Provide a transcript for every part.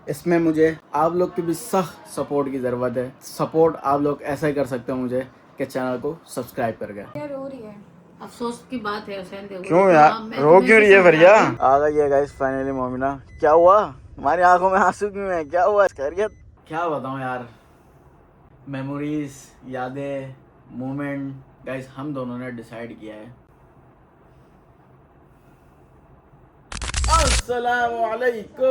इसमें मुझे आप लोग की भी सख्त सपोर्ट की ज़रूरत है। सपोर्ट आप लोग ऐसा ही कर सकते हो मुझे कि चैनल को सब्सक्राइब करके। रो रही है, अफसोस की बात है हुसैन। देखो क्यों तो यार मैं रो तुम्हें क्यों ऐसे रही है फरिया? समझा रही हूँ। आ गई है गाइस फाइनली मोमिना। क्या हुआ हमारी आंखों में आंसू क्यों है? क्या हुआ? खैरियत? क्या बताऊं यार, मेमोरीज, यादें, मोमेंट गाइस हम दोनों ने डिसाइड किया है। अस्सलामुअलैकुम,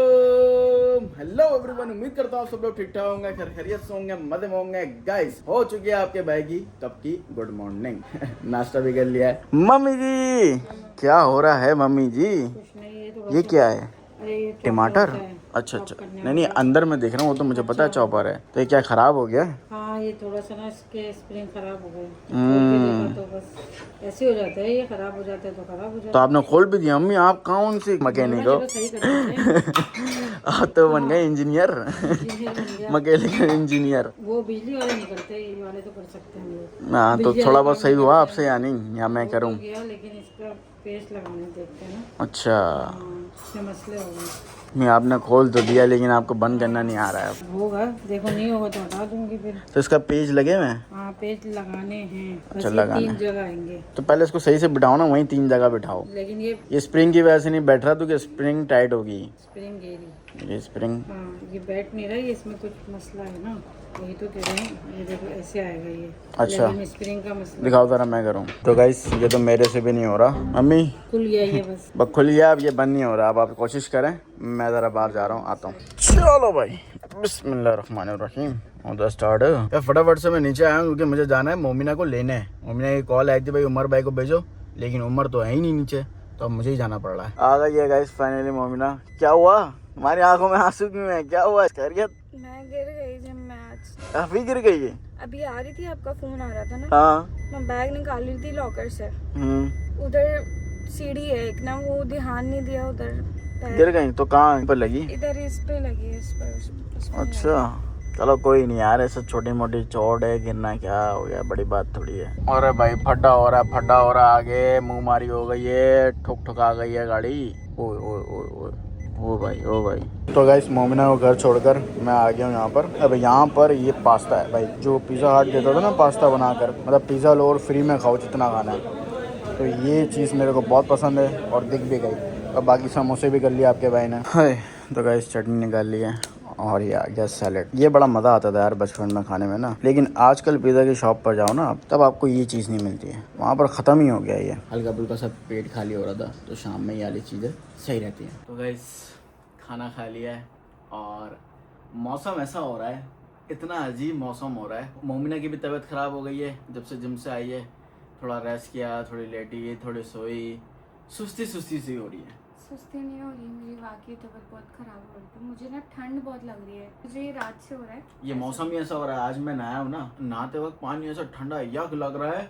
हेलो एवरीवन। उम्मीद करता हूँ सब लोग ठीक ठाक होंगे, खैर खैरियत से होंगे, मजे में होंगे। गाइस हो चुकी है आपके भाई की कब की गुड मॉर्निंग। नाश्ता भी कर लिया है। मम्मी जी क्या हो रहा है? मम्मी जी कुछ नहीं, ये थोड़ा ये सा, क्या है? अरे ये चॉपर टमाटर? होता है, अच्छा चॉप अच्छा, करने नहीं नहीं वाला। अंदर मैं देख रहा हूँ, वो तो मुझे पता है अच्छा, चॉपर है। तो ये क्या खराब हो गया? हाँ ये थोड़ा सा ना इसके स्प्रिंग खराब हो गए, तो खोल के देखा हम्म, तो बस ऐसे हो जाता है, ये खराब हो जाता है तो खराब हो तो जाता आपने खोल भी दिया? मम्मी आप कौन सी है। बोलो ना, मैकेनिक हो? चलो सही कर देते हैं। आप तो बन गए हाँ, इंजीनियर। इंजीनियर बन गया। Mechanical engineer. वो बिजली वाले नहीं करते, ये वाले तो कर सकते हैं हम लोग। हाँ तो बिजली वाले थोड़ा बहुत काम सही नहीं हुआ करते आपसे या हैं। नहीं, या मैं हो करूँ? तो गया, लेकिन इसका पेस्ट लगाने देखते हैं ना। अच्छा, हाँ, इससे मसले हो गए। नहीं आपने खोल तो दिया लेकिन आपको बंद करना नहीं आ रहा है। होगा, देखो नहीं होगा तो हटा दूंगी फिर। तो इसका पेज लगे हुए हैं? हाँ, पेज लगाने हैं, अच्छा बस ये लगाना 3 है, जगह आएंगे। तो पहले इसको सही से बिठाओ ना, वहीं 3 जगह बिठाओ। लेकिन ये स्प्रिंग की वजह से नहीं बैठ रहा तो कि स्प्रिंग टाइट होगी। स्प्रिंग गेरी, ये स्प्रिंग हाँ ये बैठ नहीं रहा, ये इसमें कुछ मसला है ना, यही तो कह रहे हैं। ये देखो ऐसे आएगा ये, अच्छा लेकिन स्प्रिंग का मसला दिखाओ जरा, मैं करूँ तो। गाइस ये तो मेरे से भी नहीं हो रहा। मम्मी खुल गया ये बस। बस खुल गया, अब ये बंद नहीं हो रहा। अब आप कोशिश करें, मैं ज़रा बाहर जा रहा हूँ, आता हूँ। चलो भाई, बिस्मिल्लाहिर्रहमानिर्रहीम। और स्टार्ट है। फटाफट से मैं नीचे आया हूँ क्योंकि मुझे जाना है मोमिना को लेने। मोमिना की कॉल आई थी भाई उमर भाई को भेजो, लेकिन उमर तो है ही नहीं नीचे, तो अब मुझे ही जाना पड़ रहा है। आ गई है गाइस फाइनली मोमिना। क्या हुआ हमारी आंखों में आंसू क्यों है? क्या हुआ? खैरियत? मैं गिर गई जिम में आज। काफी गिर गई है? अभी आ रही थी, आपका फोन आ रहा था ना। हाँ। मैं बैग निकाल रही थी लॉकर से, हम्म। उधर सीढ़ी है एक ना, वो ध्यान नहीं दिया उधर। गिर गई तो कहाँ पर लगी? इधर इस पे लगी है, इस पर उसमें लगी। अच्छा चलो कोई नहीं यार, ऐसे छोटी मोटी चोट है, गिरना क्या हो गया, बड़ी बात थोड़ी है। अरे भाई फटा हो रहा है, फटा हो रहा है, आगे मुंह मारी हो गई है, ठुक ठुका गई है गाड़ी। ओए ओए ओए ओए, ओ भाई ओ भाई। तो गाइस मोमिना को घर छोड़कर मैं आ गया हूँ यहाँ पर। अब यहाँ पर ये पास्ता है भाई, जो पिज़्ज़ा हट देता था ना पास्ता बनाकर, मतलब पिज़्ज़ा लो और फ्री में खाओ जितना खाना है। तो ये चीज़ मेरे को बहुत पसंद है और दिख भी गई। और बाकी समोसे भी कर लिए आपके भाई ने। हाय, तो गाइस चटनी निकाल ली है और ये आ गया सैलेड। ये बड़ा मज़ा आता था यार बचपन में खाने में ना, लेकिन आजकल पिज़्ज़ा की शॉप पर जाओ ना तब आपको ये चीज़ नहीं मिलती है, वहाँ पर ख़त्म ही हो गया ये। हल्का फुल्का सब पेट खाली हो रहा था, तो शाम में ये वाली चीज़ें सही रहती हैं। तो गाइस खाना खा लिया है और मौसम ऐसा हो रहा है, इतना अजीब मौसम हो रहा है। मोमिना की भी तबीयत ख़राब हो गई है जब से जिम से आई है। थोड़ा रेस्ट किया, थोड़ी लेटी, थोड़ी सोई, सुस्ती सुस्ती सी हो रही है। सुस्ती नहीं हो रही मेरी, वाकई तबीयत बहुत खराब हो रही थी। मुझे ना ठंड बहुत लग रही है, मुझे ये रात से हो रहा है। ये मौसम ही ऐसा हो रहा है। आज मैं नहाया हूँ ना, नहाते वक्त पानी ऐसा ठंडा यक लग रहा है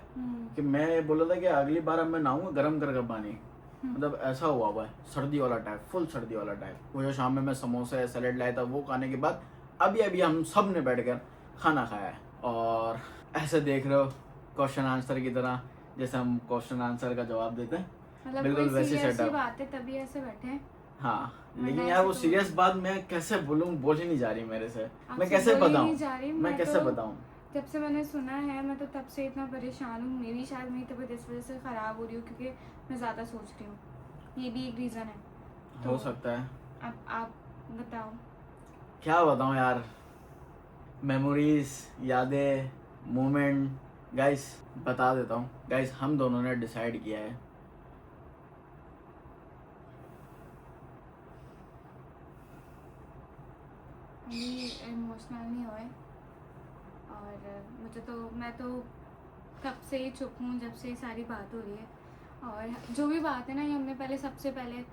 कि मैं बोला था कि अगली बार अब मैं नहाऊंगा गर्म करके पानी। मतलब ऐसा हुआ है, सर्दी वाला टाइप, फुल सर्दी वाला टाइप। वो जो शाम में मैं समोसे सैलेड लाया था वो खाने के बाद अभी अभी हम सब ने बैठ कर खाना खाया है। और ऐसे देख रहे हो क्वेश्चन आंसर की तरह, जैसे हम क्वेश्चन आंसर का जवाब देते हैं, मतलब बिल्कुल कोई वैसी सीरियस सेटअप। बात है तभी ऐसे बैठे हैं। हाँ वरना लेकिन यार ऐसे वो तो- सीरियस बात मैं कैसे बोलूँ, बोल ही नहीं जा रही मेरे से। मैं आपसे कैसे बोली बताऊँ, नहीं जा रही, मैं कैसे तो बताऊँ? जब से मैंने सुना है, मैं तो तब से इतना परेशान हूँ। मेरी शायद मेरी तबीयत इस वजह से ख़राब हो रही हूँ क्योंकि मैं ज़्यादा सोच रही हूँ, ये भी एक रीज़न है। हो सकता है। अब आप बताओ। क्या बताऊँ यार, मेमोरीज, यादें, मोमेंट। गाइस बता देता हूँ, गाइस हम दोनों ने डिसाइड किया है अभी इमोशनल नहीं हुए, और मुझे तो, मैं तो कब से ही चुप हूँ जब से ये सारी बात हो रही है। और जो भी बात है ना, ये हमने पहले, सबसे पहले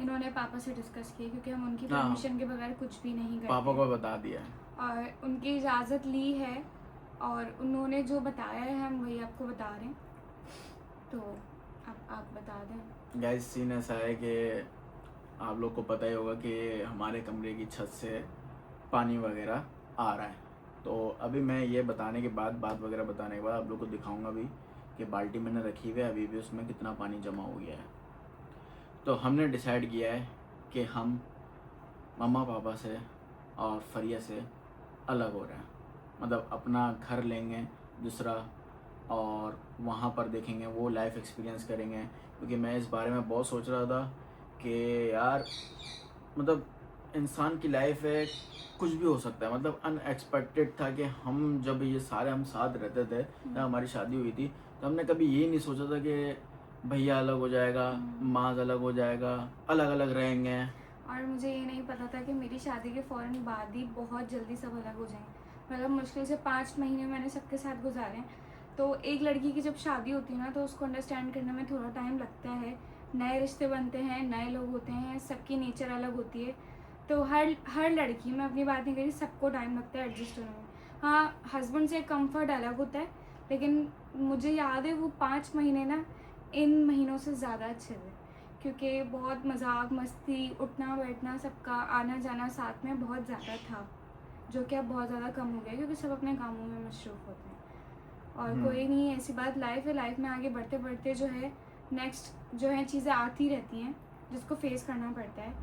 इन्होंने पापा से डिस्कस की, क्योंकि हम उनकी हाँ। परमिशन के बगैर कुछ भी नहीं करते। पापा को बता दिया है और उनकी इजाज़त ली है, और उन्होंने जो बताया है हम वही आपको बता रहे हैं। तो अब आप बता दें। गाइस सीन ऐसा है कि आप लोग को पता ही होगा कि हमारे कमरे की छत से पानी वगैरह आ रहा है। तो अभी मैं ये बताने के बाद, बात वगैरह बताने के बाद आप लोग को दिखाऊंगा भी कि बाल्टी मैंने रखी हुई है, अभी भी उसमें कितना पानी जमा हो गया है। तो हमने डिसाइड किया है कि हम मम्मा पापा से और फरिया से अलग हो रहे हैं। मतलब अपना घर लेंगे दूसरा और वहाँ पर देखेंगे, वो लाइफ एक्सपीरियंस करेंगे। क्योंकि मैं इस बारे में बहुत सोच रहा था कि यार मतलब इंसान की लाइफ है, कुछ भी हो सकता है। मतलब अनएक्सपेक्टेड था कि हम जब ये सारे हम साथ रहते थे, जब हमारी शादी हुई थी, तो हमने कभी ये नहीं सोचा था कि भैया अलग हो जाएगा, माँ अलग हो जाएगा, अलग अलग रहेंगे। और मुझे ये नहीं पता था कि मेरी शादी के फ़ौरन बाद ही बहुत जल्दी सब अलग हो जाएंगे। मतलब मुश्किल से 5 महीने मैंने सबके साथ गुजारे हैं। तो एक लड़की की जब शादी होती है ना, तो उसको अंडरस्टैंड करने में थोड़ा टाइम लगता है। नए रिश्ते बनते हैं, नए लोग होते हैं, सबकी नेचर अलग होती है। तो हर लड़की, मैं अपनी बात नहीं करी, सबको टाइम लगता है एडजस्ट होने में। हाँ, हस्बैंड से कंफर्ट अलग होता है, लेकिन मुझे याद है वो 5 महीने ना इन महीनों से ज़्यादा अच्छे थे। क्योंकि बहुत मजाक मस्ती, उठना बैठना, सबका आना जाना साथ में बहुत ज़्यादा था, जो कि अब बहुत ज़्यादा कम हो गया क्योंकि सब अपने कामों में मशरूफ़ होते हैं। और कोई नहीं, ऐसी बात लाइफ है। लाइफ में आगे बढ़ते बढ़ते जो है नेक्स्ट जो है चीज़ें आती रहती हैं, जिसको फेस करना पड़ता है।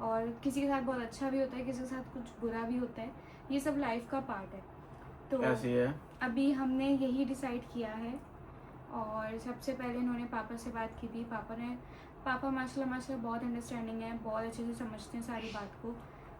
और किसी के साथ बहुत अच्छा भी होता है, किसी के साथ कुछ बुरा भी होता है। ये सब लाइफ का पार्ट है। तो ऐसी है। अभी हमने यही डिसाइड किया है। और सबसे पहले इन्होंने पापा से बात की थी। पापा माशाल्लाह बहुत अंडरस्टैंडिंग है, बहुत अच्छे से समझते हैं सारी बात को।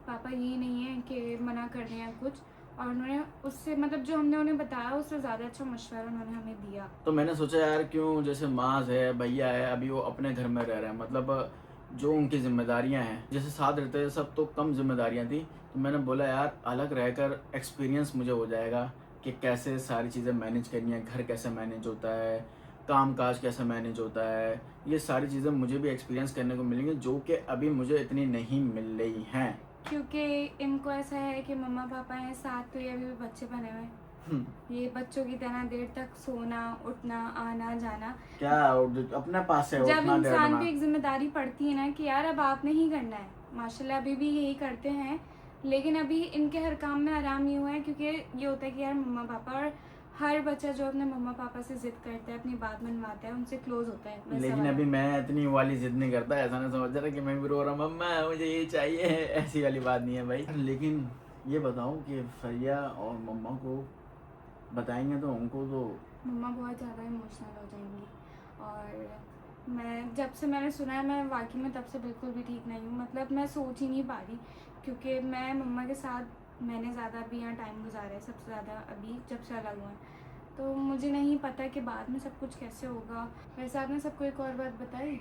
पापा यही नहीं है कि मना कर रहे हैं कुछ। और उन्होंने उससे मतलब जो हमने उन्हें बताया उससे ज़्यादा अच्छा मशवरा उन्होंने हमें दिया। तो मैंने सोचा यार क्यों, जैसे माज है, भैया है, अभी वो अपने घर में रह रहे हैं, मतलब जो उनकी जिम्मेदारियां हैं, जैसे साथ रहते हैं सब तो कम जिम्मेदारियां थी। तो मैंने बोला यार अलग रहकर एक्सपीरियंस मुझे हो जाएगा कि कैसे सारी चीज़ें मैनेज करनी है, घर कैसे मैनेज होता है, काम काज कैसे मैनेज होता है। ये सारी चीज़ें मुझे भी एक्सपीरियंस करने को मिलेंगी, जो कि अभी मुझे इतनी नहीं मिल रही हैं। क्योंकि इनको ऐसा है कि मम्मा पापा हैं साथ, तो ये अभी भी बच्चे बने हुए हैं। ये बच्चों की तरह देर तक सोना, उठना, आना जाना। क्या अपने पास है जब उतना इंसान देर को एक जिम्मेदारी पड़ती है ना कि यार अब आपने ही करना है, माशाल्लाह अभी भी यही करते हैं। लेकिन अभी इनके हर काम में आराम ही हुआ है, क्योंकि ये होता है कि यार मम्मा पापा, और हर बच्चा जो अपने मम्मा पापा से जिद करता है, अपनी बात मनवाता है, उनसे क्लोज होता है। वैसा लेकिन वाला। अभी मैं इतनी वाली जिद नहीं करता, ऐसा नहीं समझ रहा कि मैं भी रो रहा मम्मा मुझे ये चाहिए, ऐसी वाली बात नहीं है भाई। लेकिन ये बताऊं कि फरिया और मम्मा को बताएंगे तो उनको तो मम्मा बहुत ज़्यादा इमोशनल हो जाएंगी। और मैंने सुना है, मैं वाकई में तब से बिल्कुल भी ठीक नहीं हूँ। मतलब मैं सोच ही नहीं पा रही, क्योंकि मैं मम्मा के साथ मैंने ज़्यादा अभी यहाँ टाइम गुजारा है, सबसे ज़्यादा अभी जब से अलग हुआ है। तो मुझे नहीं पता कि बाद में सब कुछ कैसे होगा। वैसे आपने सबको एक और बात बताई?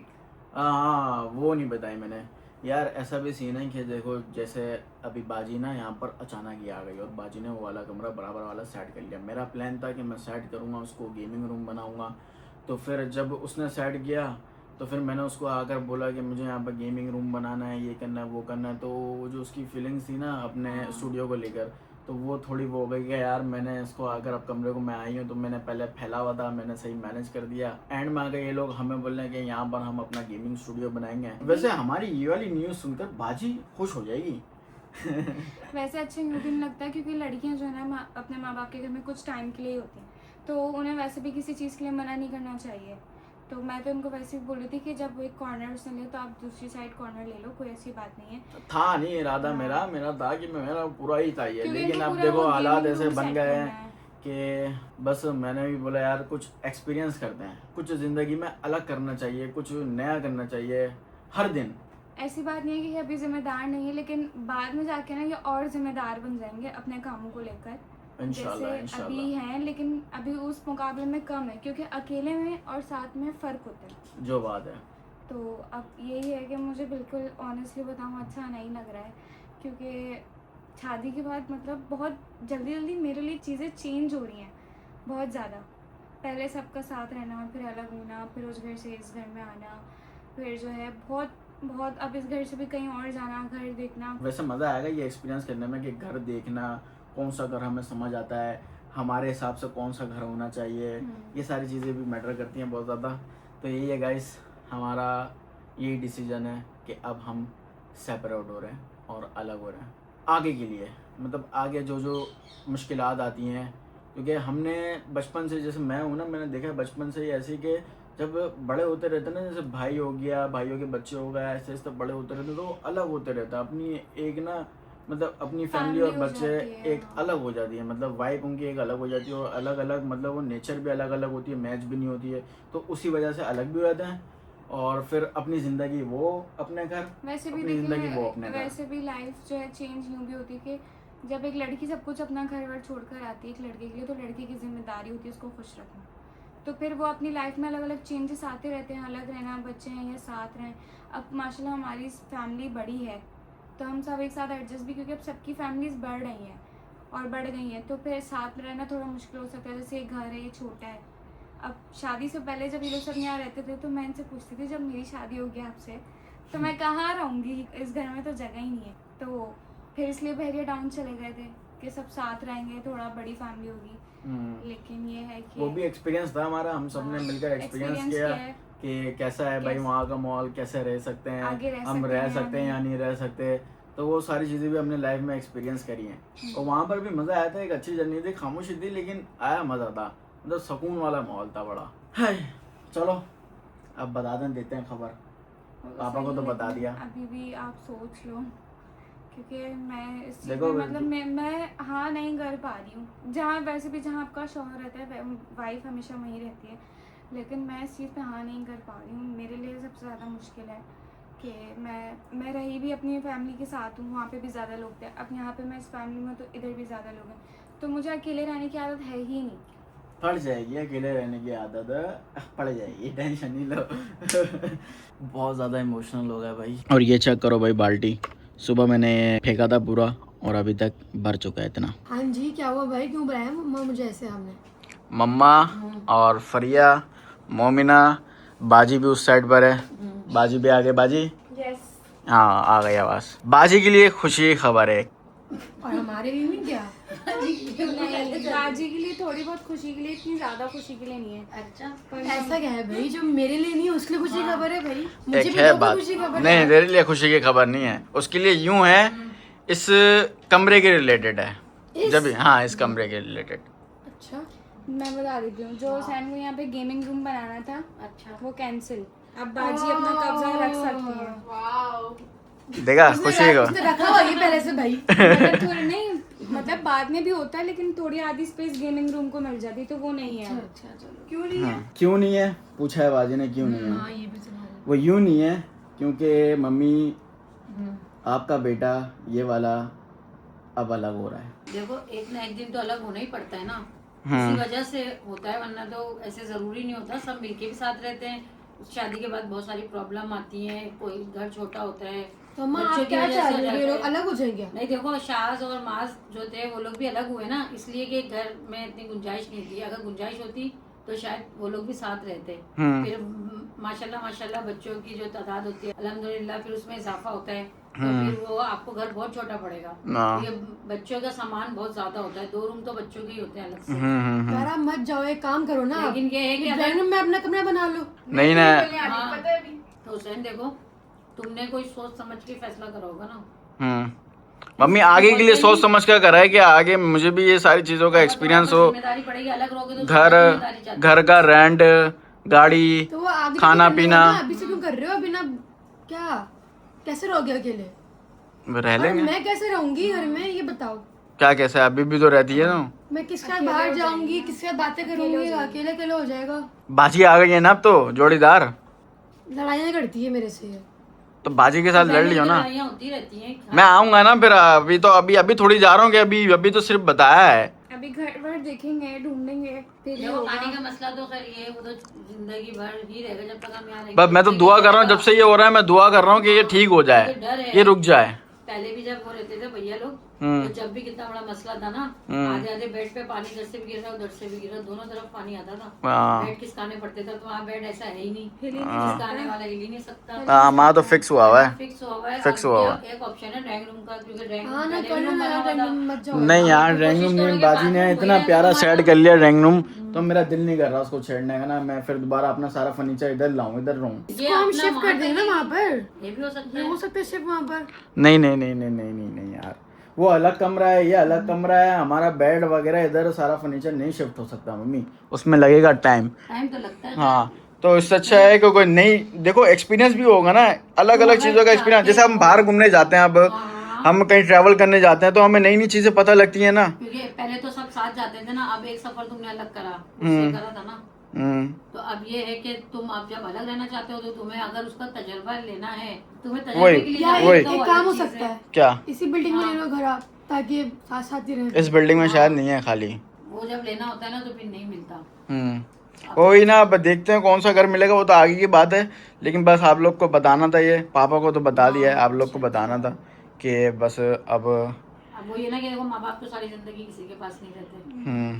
हाँ वो नहीं बताई मैंने यार। ऐसा भी सीन है कि देखो जैसे अभी बाजी ना यहाँ पर अचानक ही आ गई और बाजी ने वो वाला कमरा बराबर वाला सेट कर लिया। मेरा प्लान था कि मैं सेट करूँगा, उसको गेमिंग रूम बनाऊँगा। तो फिर जब उसने सेट किया तो फिर मैंने उसको आकर बोला कि मुझे यहाँ पर गेमिंग रूम बनाना है, ये करना है, वो करना है। तो वो जो उसकी फीलिंग्स थी ना अपने स्टूडियो को लेकर, तो वो थोड़ी वो हो गई कि यार मैंने इसको आकर अब कमरे को मैं आई हूँ तो मैंने पहले फैला हुआ था, मैंने सही मैनेज कर दिया। एंड में आ गए ये लोग हमें बोल रहे हैं कि यहाँ पर हम अपना गेमिंग स्टूडियो बनाएंगे। वैसे हमारी ये वाली न्यूज़ सुनकर बाजी खुश हो जाएगी। वैसे अच्छा यूँ भी नहीं लगता, क्योंकि लड़कियां जो है ना अपने माँ बाप के घर में कुछ टाइम के लिए ही होती हैं, तो उन्हें वैसे भी किसी चीज़ के लिए मना नहीं करना चाहिए। तो मैं तो उनको वैसे भी बोल रही थी कि जब वो एक कॉर्नर उसने ले तो आप दूसरी साइड कॉर्नर ले लो, कोई ऐसी बात नहीं है। था नहीं इरादा मेरा था कि मेरा पूरा ही था ये, क्योंकि लेकिन इनको अब पूरा देखो वो हालात gaming ऐसे room बन set गए करना हैं है। कि बस मैंने भी बोला यार कुछ एक्सपीरियंस करते हैं, कुछ ज़िंदगी में अलग करना चाहिए, कुछ नया करना चाहिए हर दिन। ऐसी बात नहीं है कि अभी जिम्मेदार नहीं है, लेकिन बाद में जाके ना ये और जिम्मेदार बन जाएंगे अपने कामों को लेकर, इंशाल्लाह जैसे अभी इंशाल्लाह हैं। लेकिन अभी उस मुकाबले में कम है, क्योंकि अकेले में और साथ में फ़र्क होता है। जो बात है। तो अब यही है कि मुझे बिल्कुल ऑनेस्टली बताऊँ अच्छा नहीं लग रहा है, क्योंकि शादी के बाद मतलब बहुत जल्दी जल्दी मेरे लिए चीज़ें चेंज हो रही हैं बहुत ज़्यादा। पहले सबका साथ रहना, फिर अलग होना, फिर उस घर से इस घर में आना, फिर जो है बहुत बहुत अब इस घर से भी कहीं और जाना, घर देखना। वैसे मज़ा आएगा ये एक्सपीरियंस करने में कि घर देखना, कौन सा घर हमें समझ आता है, हमारे हिसाब से कौन सा घर होना चाहिए, ये सारी चीज़ें भी मैटर करती हैं बहुत ज़्यादा। तो यही है गाइस, हमारा यही डिसीजन है कि अब हम सेपरेट हो रहे हैं और अलग हो रहे हैं आगे के लिए। मतलब आगे जो जो मुश्किलात आती हैं, क्योंकि हमने बचपन से, जैसे मैं हूँ ना, मैंने देखा है बचपन से ही ऐसे कि जब बड़े होते रहते ना, जैसे भाई हो गया, भाइयों के बच्चे हो गए, ऐसे ऐसे बड़े होते रहते तो अलग होते रहता, अपनी एक ना मतलब अपनी फैमिली और Family हो बच्चे जाती है, एक अलग हो जाती है, मतलब वाइफ उनकी एक अलग हो जाती है और अलग अलग मतलब वो नेचर भी अलग अलग होती है, मैच भी नहीं होती है, तो उसी वजह से अलग भी हो जाते हैं और फिर अपनी ज़िंदगी वो अपने घर, वैसे भी अपनी ज़िंदगी वो अपने देखिए, घर। वैसे भी लाइफ जो है चेंज यूँ भी होती है कि जब एक लड़की सब कुछ अपना घर वर छोड़ कर आती है एक लड़के के लिए, तो लड़की की जिम्मेदारी होती है उसको खुश रखना। तो फिर वो अपनी लाइफ में अलग अलग चेंजेस आते रहते हैं, अलग रहना, बच्चे हैं या साथ रहें। अब माशाल्लाह हमारी फैमिली बड़ी है, तो हम सब एक साथ एडजस्ट भी, क्योंकि अब सबकी फैमिलीज बढ़ रही हैं और बढ़ गई हैं, तो फिर साथ में रहना थोड़ा मुश्किल हो सकता है। जैसे एक घर है, ये छोटा है। अब शादी से पहले जब ये लोग सब यहाँ रहते थे, तो मैं इनसे पूछती थी जब मेरी शादी होगी आपसे तो मैं कहाँ रहूँगी, इस घर में तो जगह ही नहीं है। तो फिर इसलिए बहरिया टाउन चले गए थे कि सब साथ रहेंगे, थोड़ा बड़ी फैमिली होगी। लेकिन ये है कि वो भी एक्सपीरियंस था हमारा, हम सबने हाँ, मिलकर एक्सपीरियंस experience किया किया है। कि कैसा है भाई कैसे- वहाँ का माहौल, कैसे रह सकते हैं, आगे रह हम सकते रह हैं या सकते हैं या नहीं रह सकते, तो वो सारी चीज़ें भी हमने लाइफ में एक्सपीरियंस करी हैं। और वहाँ पर भी मज़ा आया था, एक अच्छी जर्नी थी, खामोशी थी लेकिन आया मज़ा था, मतलब सुकून वाला माहौल था बड़ा। हाय चलो अब बता देते हैं खबर, पापा को तो सही, बता लेकिन दिया। अभी भी आप सोच लो, क्योंकि मैं इस चीज़ देखो, में मतलब मैं हाँ नहीं कर पा रही हूँ। जहाँ वैसे भी जहाँ आपका शौहर रहता है, वाइफ हमेशा वहीं रहती है, लेकिन मैं इस चीज़ पे हाँ नहीं कर पा रही हूँ। मेरे लिए सबसे ज़्यादा मुश्किल है कि मैं रही भी अपनी फैमिली के साथ हूँ, वहाँ पे भी ज़्यादा लोग थे, अब यहाँ पे मैं इस फैमिली में, तो इधर भी ज़्यादा लोग हैं, तो मुझे अकेले रहने की आदत है ही नहीं। पड़ जाएगी, अकेले रहने की आदत पड़ जाएगी, टेंशन नहीं लो। बहुत ज़्यादा इमोशनल हो गया भाई। और ये चेक करो भाई, बाल्टी सुबह मैंने फेंका था पूरा और अभी तक भर चुका है इतना। हाँ जी, क्या हुआ भाई, क्यों बुलाया मम्मा मुझे ऐसे हमने? मम्मा और फरिया, मोमिना, बाजी भी उस साइड पर है, बाजी भी आ गए। बाजी यस, हाँ आ गई आवाज़। बाजी के लिए खुशी की खबर है। और हमारे लिए नहीं क्या? नहीं बाजी के लिए थोड़ी बहुत खुशी के लिए, इतनी ज़्यादा खुशी के लिए नहीं है। अच्छा, ऐसा क्या है भाई जो मेरे लिए नहीं है उसके लिए खुशी की खबर है भाई? मुझे एक भी है तो बात, खुशी की खबर नहीं है। तेरे लिए खुशी की खबर नहीं है, उसके लिए यूं है, इस कमरे के रिलेटेड है। जब हाँ इस कमरे के रिलेटेड। अच्छा, मैं बता देती हूँ, जो सैन को यहाँ पे गेमिंग रूम बनाना था, अच्छा वो कैंसिल। अब बाजी अपना कब्जा रख सकती है। देखा खुशी का। उसने रखा हुआ ये पहले से भाई। मतलब थोड़ी नहीं, मतलब बाद में भी होता है, लेकिन थोड़ी आधी स्पेस गेमिंग रूम को मिल जाती, तो वो नहीं है। अच्छा चलो, क्यों नहीं है? क्यों नहीं है पूछा है बाजी ने, क्यों नहीं हाँ है? ये भी सुना। वो यूं नहीं है क्योंकि मम्मी आपका बेटा ये वाला अब अलग हो रहा है। देखो एक ना एक दिन तो अलग होना ही पड़ता है ना, इसी वजह से होता है, वरना तो ऐसे जरूरी नहीं होता। सब मिलके भी साथ रहते हैं। शादी के बाद बहुत सारी प्रॉब्लम आती हैं, कोई घर छोटा होता है, तो अम्मा बच्चों आप की क्या वजह चाह से रहे हो, हो ये लोग जाता है। अलग हो जाएंगे? नहीं देखो, शाज और माज जो थे वो लोग भी अलग हुए ना, इसलिए कि घर में इतनी गुंजाइश नहीं थी। अगर गुंजाइश होती तो शायद वो लोग भी साथ रहते। फिर माशाल्लाह बच्चों की जो तादाद होती है अल्हम्दुलिल्लाह, फिर उसमें इजाफा होता है, तो फिर वो आपको घर बहुत छोटा पड़ेगा। ये बच्चों का सामान बहुत ज्यादा होता है, 2 रूम तो बच्चों के ही होते हैं अलग से। यार आप मत जाओ, एक काम करो ना, लेकिन ये है कि ड्राइंग रूम में अपना कमरा बना लो। नहीं ना, हाँ, तो हुसैन देखो, तुमने कोई सोच समझ के फैसला करा होगा ना। मम्मी आगे के लिए सोच समझ कर करा है कि आगे मुझे भी ये सारी चीजों का एक्सपीरियंस हो, जिम्मेदारी पड़ेगी, अलग रहोगे तो ज्यादा जिम्मेदारी घर जाती घर का रेंट, गाड़ी, तो वो आगे खाना करने पीना। हो ना, अभी से क्यों कर रहे हो? बिना क्या, कैसे रहोगे अकेले? रह और लेंगे। मैं कैसे रहूंगी घर में, ये बताओ। क्या कैसे, अभी भी तो रहती है ना। मैं किसके साथ बाहर जाऊंगी, किसके साथ बातें करूंगी? अकेले अकेले हो जाएगा। बाजी आ गई है ना अब तो, जोड़ीदार। लड़ाइयाँ करती है मेरे से। तो बाजी के साथ लड़ लियो ना। लड़ाइयाँ होती रहती हैं। मैं आऊंगा ना फिर, अभी तो अभी थोड़ी जा रहा हूँ कि अभी तो सिर्फ बताया है। अभी घर वर देखेंगे, ढूंढेंगे, फिर ये देखो होगा। पानी का मसला तो खैर ये वो तो जिंदगी भर ही रहेगा जब तक हम यहाँ रहेंगे। बस मैं तो दुआ कर रहा हूँ, जब से ये हो रहा है मैं दुआ कर रहा हूँ कि ये ठीक हो जाए, ये रुक जाए। पहले भी जब वो रहते थे भैया लोग, तो जब भी कितना बड़ा मसला था ना, आधे आधे बेड पे पानी इधर से भी गिर रहा उधर से भी गिर रहा, दोनों तरफ पानी आता था। बेड खिसकाने पड़ते थे, तो वहाँ बेड ऐसा है ही नहीं, खिसकाने वाला हिल ही नहीं सकता। हाँ हमारा तो फिक्स हुआ हुआ है। फिक्स हुआ हुआ है। फिक्स और हुआ हुआ एक ऑप्शन है ड्राइंग रूम का, क्योंकि ड्राइंग हाँ ना, रूम कर लो ना, बना हुआ ड्राइंग था। रूम मत जाओ। नहीं यार ड्राइंग रूम में बाजी ने इतना प्यारा सेट कर लिया ड्राइंग रूम, तो मेरा दिल नहीं कर रहा उसको छेड़ने का ना। मैं फिर दोबारा अपना सारा फर्नीचर इधर लाऊं, इधर रहूं। ये हम अपना शिफ्ट कर वहाँ देंगे ना वहाँ पर, ये भी हो सकता ये है। हो सकता है शिफ्ट वहाँ पर। नहीं नहीं नहीं नहीं नहीं नहीं नहीं यार, वो अलग कमरा है, ये अलग कमरा है, हमारा बेड वगैरह इधर, सारा फर्नीचर नहीं शिफ्ट हो सकता मम्मी, उसमें लगेगा टाइम। टाइम तो लगता है। हाँ तो इससे अच्छा है कि कोई नहीं, देखो एक्सपीरियंस भी होगा ना, अलग अलग चीज़ों का एक्सपीरियंस। जैसे हम बाहर घूमने जाते हैं अब, हम कहीं ट्रैवल करने जाते हैं तो हमें नई नई चीजें पता लगती है ना। क्योंकि पहले तो सब साथ जाते थे ना, अब एक सफर तुमने अलग करा, उससे करा था ना। तो अब ये है कि तुम अब जब अलग रहना चाहते हो तो तुम्हें अगर उसका तजर्बा लेना है, तुम्हें तजर्बे के लिए या जाना है, एक तो वो काम अलग हो चीज़ सकता है, क्या इसी बिल्डिंग में ले लो घर आप, ताकि साथ साथ ही रहे। इस बिल्डिंग में शायद नहीं है खाली। वो जब लेना होता है ना तो फिर नहीं मिलता। वही ना, अब देखते हैं कौन सा घर मिलेगा, वो तो आगे की बात है। लेकिन बस आप लोग को बताना था, ये पापा को तो बता दिया है, आप लोग को बताना था कि बस अब वो ये ना कि देखो माँ बाप तो सारी जिंदगी किसी के पास नहीं रहते,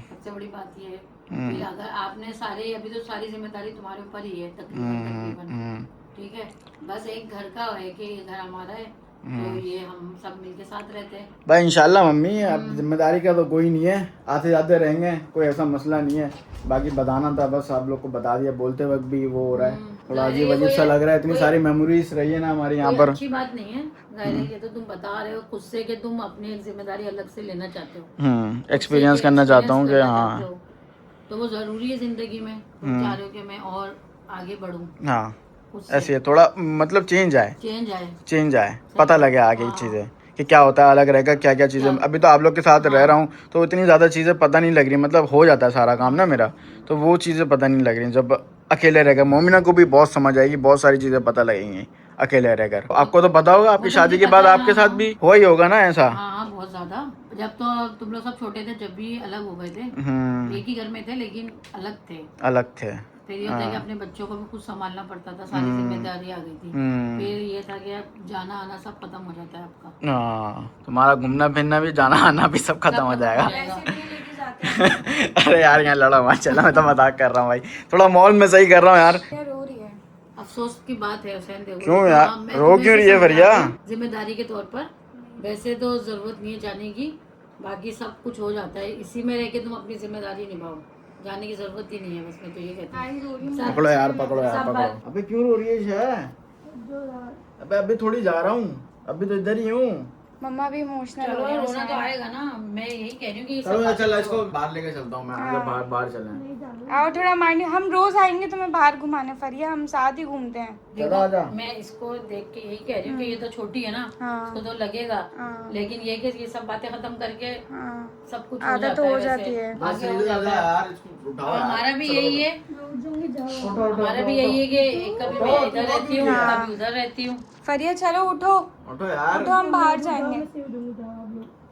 सबसे बड़ी बात ये है। फिर अगर आपने सारे, अभी तो सारी जिम्मेदारी तुम्हारे ऊपर ही है तकरीबन, ठीक है। बस एक घर का है कि ये घर हमारा है, तो ये हम सब मिलके साथ रहते हैं भाई इंशाल्लाह मम्मी। अब जिम्मेदारी का तो कोई नहीं है, आते जाते रहेंगे, कोई ऐसा मसला नहीं है। बाकी बताना था, बस आप लोग को बता दिया। बोलते वक्त भी वो हो रहा है, थोड़ा अजीब अजीब सा लग रहा है। इतनी सारी मेमोरीज रही है ना हमारी यहाँ पर। अच्छी बात नहीं है, जाहिर है ये तो तुम बता रहे हो खुद से कि तुम अपनी एक जिम्मेदारी अलग से लेना चाहते हो, एक्सपीरियंस करना चाहता हूँ कि हाँ, तो वो जरूरी है जिंदगी में। तुम चाह रहे हो कि मैं और आगे बढ़ूं, हाँ ऐसे थोड़ा मतलब चेंज आए, पता लगे आगे चीज़ें कि क्या होता है, अलग रहेगा क्या क्या चीज़ें। अभी तो आप लोग के साथ रह रहा हूँ तो इतनी ज़्यादा चीज़ें पता नहीं लग रही, मतलब हो जाता है सारा काम ना मेरा, तो वो चीज़ें पता नहीं लग रही। जब अकेले रहेगा, मोमिना को भी बहुत समझ आएगी, बहुत सारी चीज़ें पता लगेंगी अकेले रहकर। आपको तो पता होगा, आपकी शादी के बाद आपके साथ भी हुआ ही होगा ना ऐसा। हाँ बहुत ज्यादा। जब तो तुम लोग सब छोटे थे, जब भी अलग हो गए थे, एक ही घर में थे लेकिन अलग थे। फिर ये होता है कि अपने बच्चों को भी कुछ संभालना पड़ता था, सारी जिम्मेदारी आ गई थी। फिर ये था कि अब जाना आना सब खत्म हो जाता है आपका। हाँ, तुम्हारा घूमना फिरना भी, जाना आना भी सब खत्म हो जाएगा। अरे यार यहाँ लड़ा हुआ, चला मैं तो मजाक कर रहा हूँ भाई, थोड़ा मॉल में सही कर रहा हूँ यार। रो रही है। अफसोस की बात है हुसैन, देखो क्यों यार, रो क्यों रही है भैया? जिम्मेदारी के तौर पर वैसे तो जरूरत नहीं है जाने की, बाकी सब कुछ हो जाता है। इसी में रह के तुम अपनी जिम्मेदारी निभाओ, जाने की जरूरत ही नहीं है। बस मैं तो ये कहती हूँ। पकड़ो यार, पकड़ो। अबे क्यों रो रही है? अबे अभी थोड़ी जा रहा हूँ, अभी तो इधर ही हूँ। मम्मा भी इमोशनल हो चलो रही है। रोना तो आएगा ना, मैं यही कह रही हूँ कि चलो चल, इसको बाहर लेके चलता हूँ मैं, अगर बाहर चलें। आओ थोड़ा माइंड, हम रोज आएंगे तुम्हें बाहर घुमाने, फरिया हम साथ ही घूमते हैं। चलो आजा। मैं इसको देख के यही कह रही हूँ कि ये तो छोटी है ना, इसको तो लगेगा, लेकिन ये कि ये सब बातें खत्म करके सब कुछ आदत हो जाती है। आगे हो जाता है यार, इसको उठाओ। हमारा भी यही है, कि कभी मैं इधर रहती हूँ, कभी उधर रहती हूँ। फरिया चलो उठो यार, उठो, हम बाहर जाएंगे।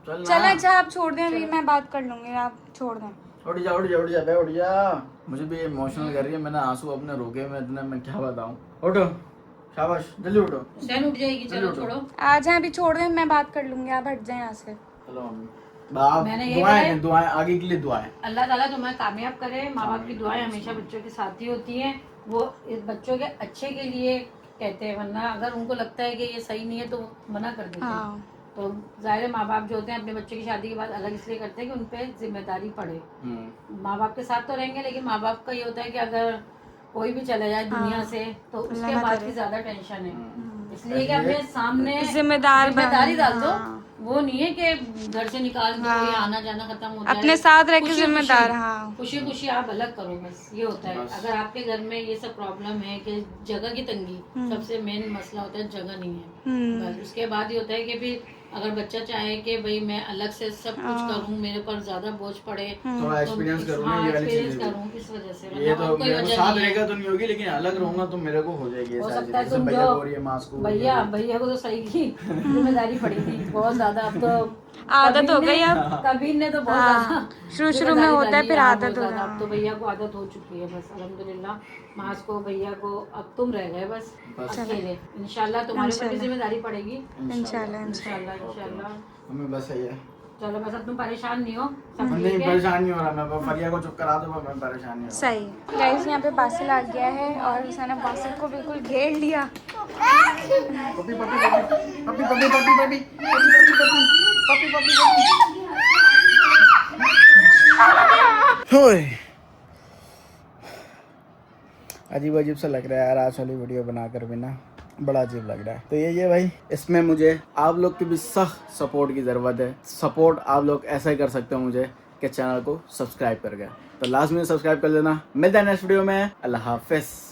चलो अच्छा आप छोड़ दें, अभी मैं बात कर लूंगी, आप छोड़ दें। उठ जा। मुझे भी इमोशनल कर रही है, मैंने आंसू अपने रोके में इतने, मैं क्या बताऊं। उठो, शाबाश, जल्दी उठो। हुसैन उठ जाएगी, चलो छोड़ो। आ जाए, अभी छोड़ दें, मैं बात कर लूंगी, आप हट जाए यहाँ से। चलो मम्मी, दुआएं आगे के लिए दुआएं। अल्लाह ताला तुम्हें कामयाब करे। माँ बाप की दुआएं हमेशा बच्चों के साथ ही होती हैं, वो इस बच्चों के अच्छे के लिए कहते हैं, वरना अगर उनको लगता है कि ये सही नहीं है तो मना कर देते हैं। तो जाहिर है माँ बाप जो होते हैं अपने बच्चों की शादी के बाद अलग इसलिए करते हैं कि उन पे जिम्मेदारी पड़े। माँ बाप के साथ तो रहेंगे, लेकिन माँ बाप का ये होता है कि अगर कोई भी चले जाए दुनिया से तो उसके बाद की ज्यादा टेंशन है, इसलिए कि अपने सामने जिम्मेदारी डाल दो। वो नहीं है कि घर से निकाल के कोई आना जाना खत्म हो जाए, अपने साथ रह के जिम्मेदार। खुशी खुशी आप अलग करो, बस ये होता है। अगर आपके घर में ये सब प्रॉब्लम है कि जगह की तंगी, सबसे मेन मसला होता है, जगह नहीं है। बस उसके बाद ये होता है कि फिर अगर बच्चा चाहे कि भाई मैं अलग से सब कुछ करूं, मेरे पर ज्यादा बोझ पड़े, थोड़ा एक्सपीरियंस करूं, ये वाली चीज़ करूं, इस वजह से। ये तो मेरे को साथ रहेगा तो नहीं होगी, लेकिन अलग रहूंगा तो मेरे को हो जाएगी। हो सकता है तुम जो भैया को तो सही की जिम्मेदारी पड़ी थी बहुत ज्यादा, अब तो आदत हो गई। अब कबीर ने तो बहुत ज्यादा शुरू में होता है, फिर आदत हो अब तो भैया को आदत हो चुकी है। बस अल्हम्दुलिल्लाह, मास को भैया को, अब तुम रह गए बस अकेले। इंशाल्लाह तुम्हारे ऊपर भी जिम्मेदारी पड़ेगी, इंशाल्लाह। हमें बस सही है। चलो बस अब तुम परेशान नहीं हो, नहीं परेशान नहीं हो रहा मैं, फरिया को चुप करा दो, मैं परेशान नहीं हो। सही गाइस, यहाँ पे पार्सल आ गया है और हुसैन पार्सल को बिल्कुल घेर लिया। अजीब अजीब सा लग रहा है यार, आज वाली वीडियो बनाकर भी ना बड़ा अजीब लग रहा है। तो ये भाई, इसमें मुझे आप लोग की भी सख्त सपोर्ट की ज़रूरत है। सपोर्ट आप लोग ऐसा ही कर सकते हो मुझे कि चैनल को सब्सक्राइब कर गए, तो लास्ट में सब्सक्राइब कर लेना। मिलते हैं नेक्स्ट वीडियो में, अल्लाह हाफिज़।